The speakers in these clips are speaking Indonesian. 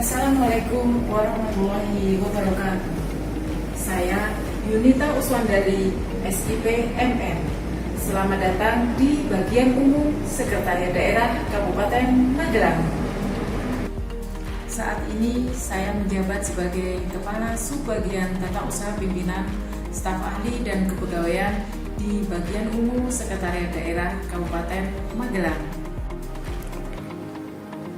Assalamualaikum warahmatullahi wabarakatuh. Saya Yunita Uswandari, SIP MM. Selamat datang di bagian umum Sekretariat Daerah Kabupaten Magelang. Saat ini saya menjabat sebagai Kepala Subbagian Tata Usaha Pimpinan, Staf Ahli dan Kepegawaian di bagian umum Sekretariat Daerah Kabupaten Magelang.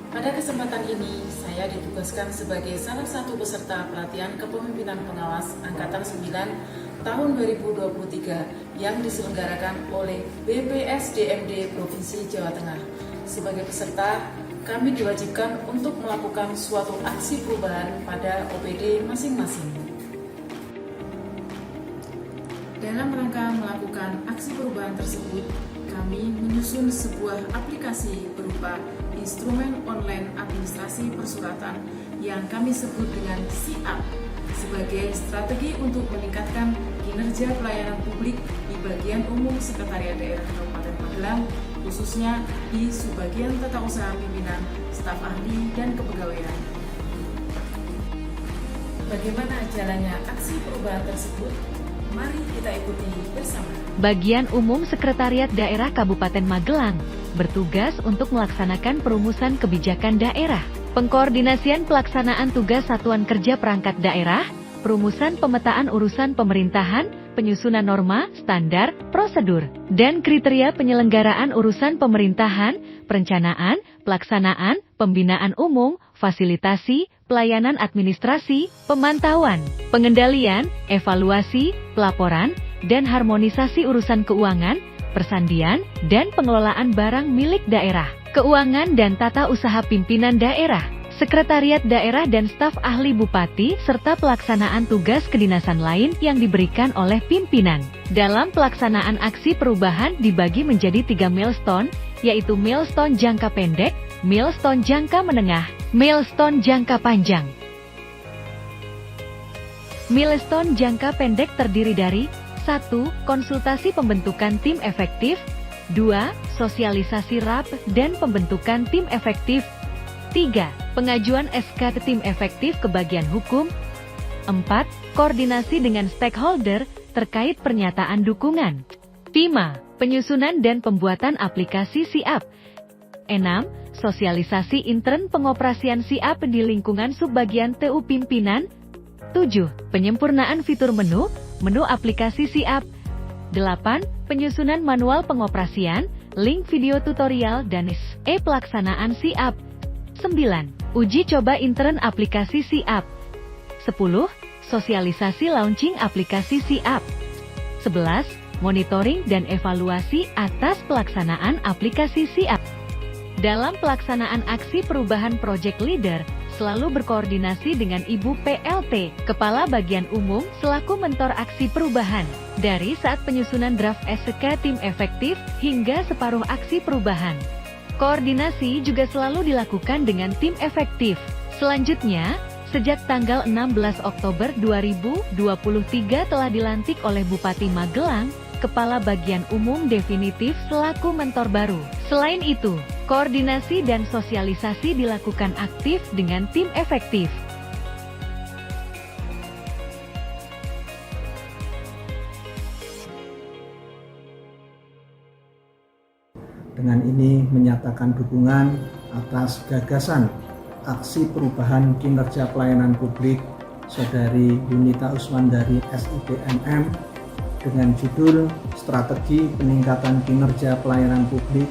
Pada kesempatan ini, saya ditugaskan sebagai salah satu peserta pelatihan kepemimpinan pengawas Angkatan 9 tahun 2023 yang diselenggarakan oleh BPSDMD Provinsi Jawa Tengah. Sebagai peserta, kami diwajibkan untuk melakukan suatu aksi perubahan pada OPD masing-masing. Dalam rangka melakukan aksi perubahan tersebut, kami menyusun sebuah aplikasi berupa instrumen online administrasi persuratan yang kami sebut dengan SIAP sebagai strategi untuk meningkatkan kinerja pelayanan publik di bagian umum Sekretariat Daerah Kabupaten Magelang, khususnya di Subbagian Tata Usaha Pimpinan, Staf Ahli dan Kepegawaian. Bagaimana jalannya aksi perubahan tersebut? Mari kita ikuti bersama. Bagian Umum Sekretariat Daerah Kabupaten Magelang bertugas untuk melaksanakan perumusan kebijakan daerah, pengkoordinasian pelaksanaan tugas satuan kerja perangkat daerah, perumusan pemetaan urusan pemerintahan, penyusunan norma, standar, prosedur, dan kriteria penyelenggaraan urusan pemerintahan, perencanaan, pelaksanaan, pembinaan umum, fasilitasi, pelayanan administrasi, pemantauan, pengendalian, evaluasi, pelaporan, dan harmonisasi urusan keuangan, persandian, dan pengelolaan barang milik daerah, keuangan dan tata usaha pimpinan daerah, sekretariat daerah dan staf ahli bupati, serta pelaksanaan tugas kedinasan lain yang diberikan oleh pimpinan. Dalam pelaksanaan aksi perubahan dibagi menjadi 3 milestone, yaitu milestone jangka pendek, milestone jangka menengah, milestone jangka panjang. Milestone jangka pendek terdiri dari 1. Konsultasi pembentukan tim efektif. 2. Sosialisasi RAP dan pembentukan tim efektif. 3. Pengajuan SK tim efektif ke bagian hukum. 4. Koordinasi dengan stakeholder terkait pernyataan dukungan. 5. Penyusunan dan pembuatan aplikasi SIAP. 6. Sosialisasi intern pengoperasian SIAP di lingkungan subbagian TU Pimpinan. 7. Penyempurnaan fitur menu aplikasi SIAP. 8. Penyusunan manual pengoperasian, link video tutorial dan SE pelaksanaan SIAP. 9. Uji coba intern aplikasi SIAP. 10. Sosialisasi launching aplikasi SIAP. 11. Monitoring dan evaluasi atas pelaksanaan aplikasi SIAP. Dalam pelaksanaan aksi perubahan Project Leader, selalu berkoordinasi dengan Ibu PLT, Kepala Bagian Umum, selaku mentor aksi perubahan, dari saat penyusunan draft SK tim efektif, hingga separuh aksi perubahan. Koordinasi juga selalu dilakukan dengan tim efektif. Selanjutnya, sejak tanggal 16 Oktober 2023 telah dilantik oleh Bupati Magelang, Kepala Bagian Umum definitif selaku mentor baru. Selain itu, koordinasi dan sosialisasi dilakukan aktif dengan tim efektif. Dengan ini menyatakan dukungan atas gagasan aksi perubahan kinerja pelayanan publik Saudari Yunita Uswandari SIP MM dengan judul Strategi Peningkatan Kinerja Pelayanan Publik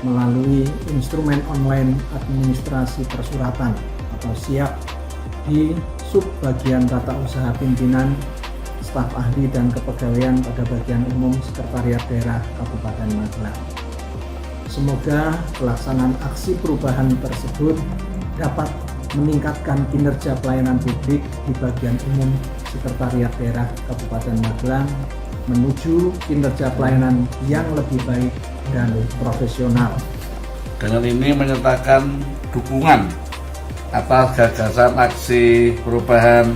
melalui instrumen online administrasi persuratan atau SIAP di Subbagian Tata Usaha Pimpinan, Staf Ahli dan Kepegawaian pada Bagian Umum Sekretariat Daerah Kabupaten Magelang. Semoga pelaksanaan aksi perubahan tersebut dapat meningkatkan kinerja pelayanan publik di Bagian Umum Sekretariat Daerah Kabupaten Magelang menuju kinerja pelayanan yang lebih baik dan profesional. Dengan ini menyatakan dukungan atas gagasan aksi perubahan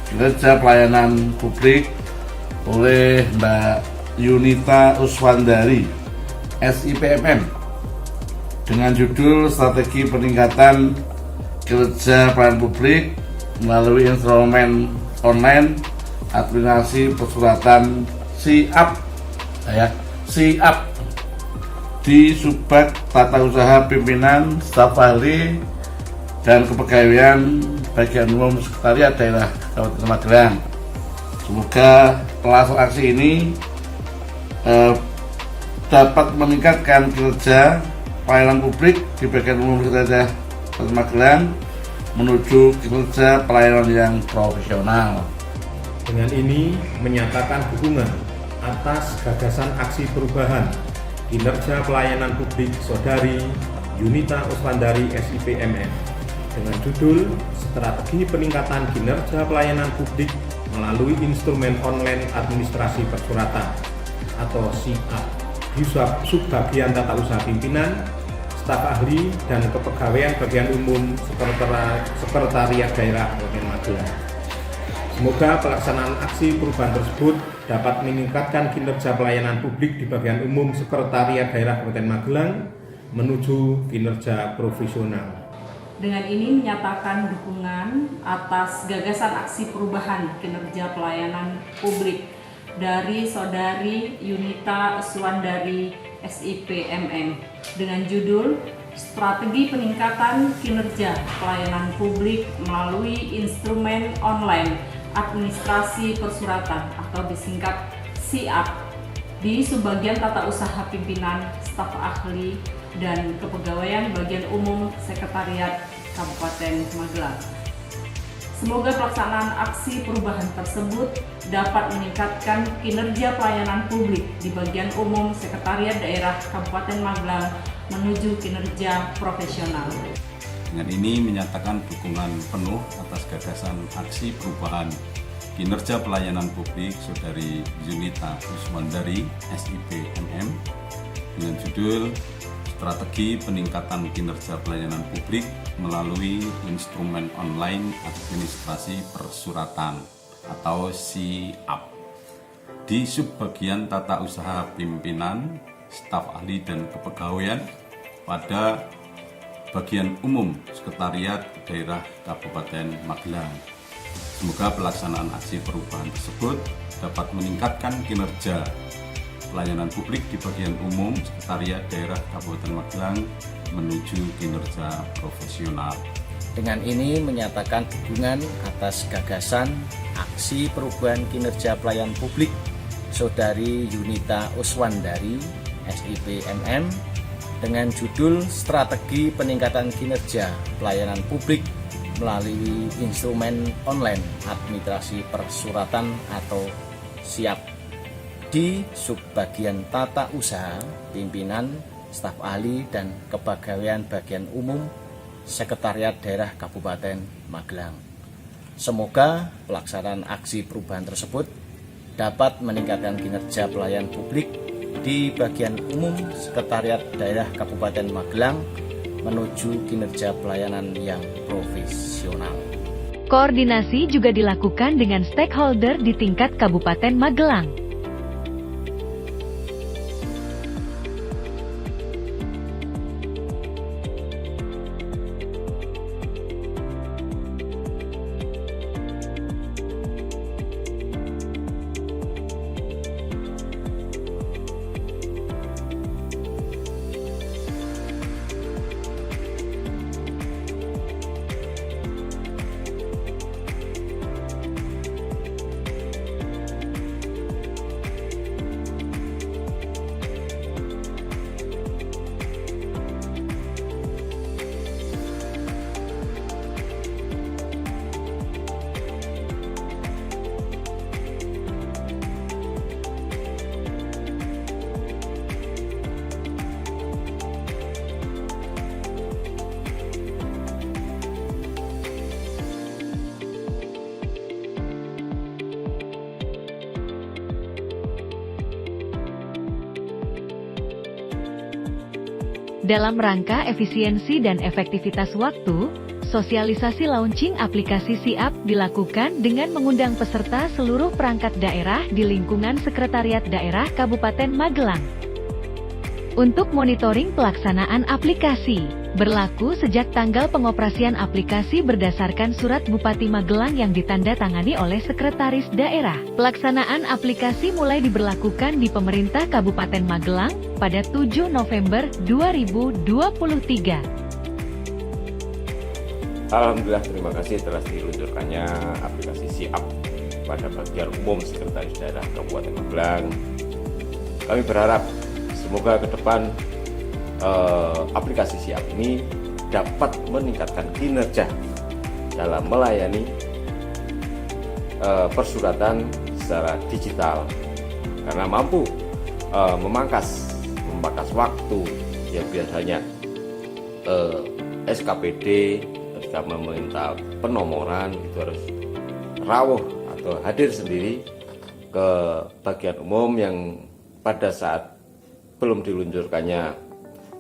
kinerja pelayanan publik oleh Mbak Yunita Uswandari SIPMM dengan judul Strategi Peningkatan kinerja pelayanan publik melalui instrumen online administrasi persuratan SIAP di Subbag Tata Usaha Pimpinan, Staf Ahli dan Kepegawaian Bagian Umum Sekretariat Daerah Kabupaten Magelang. Semoga pelaksanaan aksi ini dapat meningkatkan kinerja pelayanan publik di Bagian Umum Sekretariat Kabupaten Magelang menuju kinerja pelayanan yang profesional. Dengan ini menyatakan dukungan atas gagasan aksi perubahan kinerja pelayanan publik Saudari Yunita Uswandari SIP/MM dengan judul Strategi Peningkatan Kinerja Pelayanan Publik melalui Instrumen Online Administrasi Persuratan atau SIAP di Subbagian Tata Usaha Pimpinan, Staf Ahli dan Kepegawaian Bagian Umum Sekretariat Daerah Kabupaten Magelang. Semoga pelaksanaan aksi perubahan tersebut dapat meningkatkan kinerja pelayanan publik di bagian umum Sekretariat Daerah Kabupaten Magelang menuju kinerja profesional. Dengan ini menyatakan dukungan atas gagasan aksi perubahan kinerja pelayanan publik dari Saudari Yunita Uswandari SIP/MM dengan judul Strategi Peningkatan Kinerja Pelayanan Publik melalui Instrumen Online Administrasi Persuratan atau disingkat SIAP di Subbagian Tata Usaha Pimpinan, Staf Ahli dan Kepegawaian Bagian Umum Sekretariat Kabupaten Magelang. Semoga pelaksanaan aksi perubahan tersebut dapat meningkatkan kinerja pelayanan publik di Bagian Umum Sekretariat Daerah Kabupaten Magelang menuju kinerja profesional. Dengan ini menyatakan dukungan penuh atas gagasan aksi perubahan kinerja pelayanan publik Saudari Yunita Uswandari SIP/MM dengan judul Strategi Peningkatan Kinerja Pelayanan Publik melalui Instrumen Online Administrasi Persuratan atau SIAP di Subbagian Tata Usaha Pimpinan, Staf Ahli dan Kepegawaian pada Bagian Umum Sekretariat Daerah Kabupaten Magelang. Semoga pelaksanaan aksi perubahan tersebut dapat meningkatkan kinerja pelayanan publik di bagian umum Sekretariat Daerah Kabupaten Magelang menuju kinerja profesional. Dengan ini menyatakan dukungan atas gagasan aksi perubahan kinerja pelayanan publik Saudari Yunita Uswandari SIP/MM dengan judul Strategi Peningkatan Kinerja Pelayanan Publik melalui Instrumen Online Administrasi Persuratan atau SIAP di Subbagian Tata Usaha Pimpinan, Staf Ahli dan Kepegawaian Bagian Umum Sekretariat Daerah Kabupaten Magelang. Semoga pelaksanaan aksi perubahan tersebut dapat meningkatkan kinerja pelayanan publik di bagian umum Sekretariat Daerah Kabupaten Magelang menuju kinerja pelayanan yang profesional. Koordinasi juga dilakukan dengan stakeholder di tingkat Kabupaten Magelang. Dalam rangka efisiensi dan efektivitas waktu, sosialisasi launching aplikasi SIAP dilakukan dengan mengundang peserta seluruh perangkat daerah di lingkungan Sekretariat Daerah Kabupaten Magelang. Untuk monitoring pelaksanaan aplikasi, berlaku sejak tanggal pengoperasian aplikasi berdasarkan surat Bupati Magelang yang ditandatangani oleh Sekretaris Daerah. Pelaksanaan aplikasi mulai diberlakukan di pemerintah Kabupaten Magelang pada 7 November 2023. Alhamdulillah, terima kasih telah diluncurkannya aplikasi SIAP pada bagian umum Sekretaris Daerah Kabupaten Magelang. Kami berharap semoga ke depan aplikasi SIAP ini dapat meningkatkan kinerja dalam melayani persuratan secara digital, karena mampu memangkas waktu yang biasanya SKPD ketika meminta penomoran itu harus rawuh atau hadir sendiri ke bagian umum yang pada saat belum diluncurkannya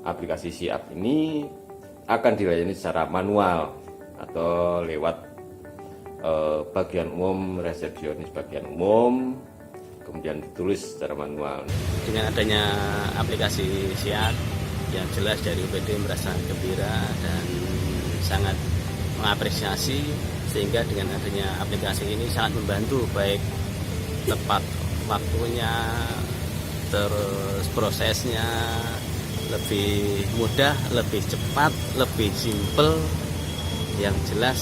aplikasi SIAP ini akan dilayani secara manual atau lewat bagian umum, resepsionis bagian umum, kemudian ditulis secara manual. Dengan adanya aplikasi SIAP, yang jelas dari UPD merasa gembira dan sangat mengapresiasi, sehingga dengan adanya aplikasi ini sangat membantu, baik tepat waktunya, terus prosesnya lebih mudah, lebih cepat, lebih simpel, yang jelas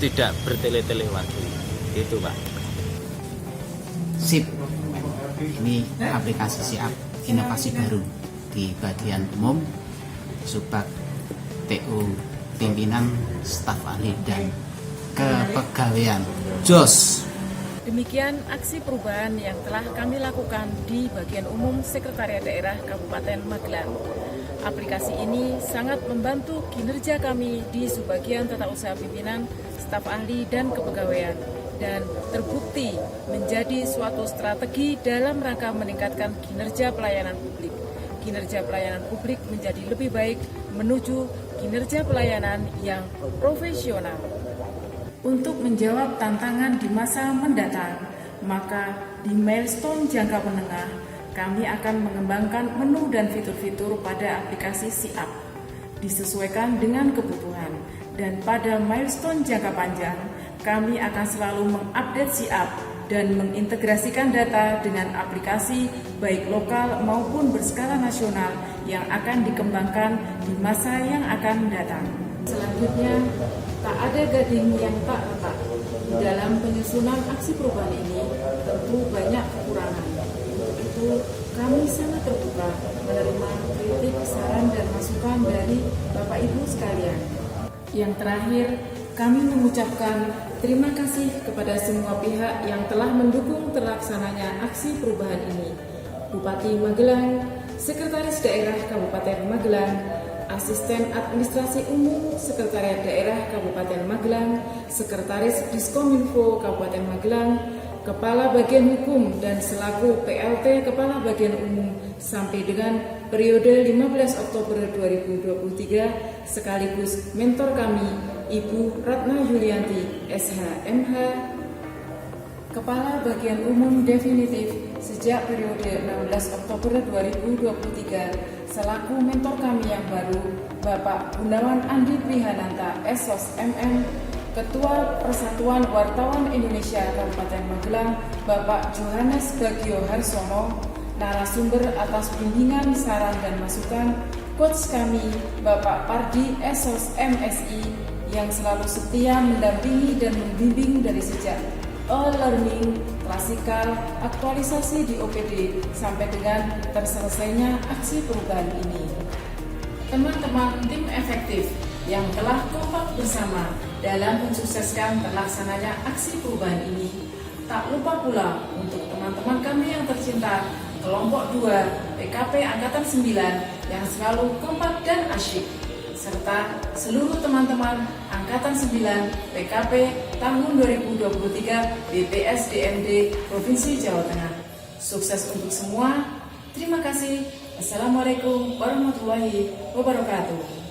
tidak bertele-tele waktu. Itu Pak. SIP, ini aplikasi SIAP, inovasi baru di bagian umum, Subak, TU, pimpinan, staf ahli, dan kepegawaian. JOS. Demikian aksi perubahan yang telah kami lakukan di bagian umum Sekretariat Daerah Kabupaten Magelang. Aplikasi ini sangat membantu kinerja kami di subbagian tata usaha pimpinan, staf ahli, dan kepegawaian, dan terbukti menjadi suatu strategi dalam rangka meningkatkan kinerja pelayanan publik. Kinerja pelayanan publik menjadi lebih baik menuju kinerja pelayanan yang profesional. Untuk menjawab tantangan di masa mendatang, maka di milestone jangka menengah, kami akan mengembangkan menu dan fitur-fitur pada aplikasi SIAP, disesuaikan dengan kebutuhan. Dan pada milestone jangka panjang, kami akan selalu mengupdate SIAP dan mengintegrasikan data dengan aplikasi baik lokal maupun berskala nasional yang akan dikembangkan di masa yang akan datang. Selanjutnya, tak ada gading yang tak retak. Dalam penyusunan aksi perubahan ini tentu banyak kekurangan. Untuk itu, kami sangat terbuka menerima kritik, saran, dan masukan dari Bapak Ibu sekalian. Yang terakhir, kami mengucapkan terima kasih kepada semua pihak yang telah mendukung terlaksananya aksi perubahan ini. Bupati Magelang, Sekretaris Daerah Kabupaten Magelang, Asisten Administrasi Umum Sekretariat Daerah Kabupaten Magelang, Sekretaris Diskominfo Kabupaten Magelang, Kepala Bagian Hukum dan selaku PLT Kepala Bagian Umum sampai dengan periode 15 Oktober 2023, sekaligus mentor kami, Ibu Ratna Yulianti, SH.MH, Kepala Bagian Umum definitif sejak periode 16 Oktober 2023, selaku mentor kami yang baru, Bapak Gunawan Andi Prihananta, SOS.MM, Ketua Persatuan Wartawan Indonesia Kabupaten Magelang, Bapak Johannes Bagio Harsono, narasumber atas bimbingan, saran, dan masukan, Coach kami, Bapak Pardi SOS.MSI, yang selalu setia mendampingi dan membimbing dari sejak e-learning, klasikal, aktualisasi di OPD, sampai dengan terselesainya aksi perubahan ini. Teman-teman tim efektif yang telah kompak bersama dalam mensukseskan terlaksananya aksi perubahan ini. Tak lupa pula untuk teman-teman kami yang tercinta, kelompok 2 PKP Angkatan 9 yang selalu kompak dan asyik, serta seluruh teman-teman Angkatan 9 PKP tahun 2023 BPSDMD Provinsi Jawa Tengah. Sukses untuk semua. Terima kasih. Assalamualaikum warahmatullahi wabarakatuh.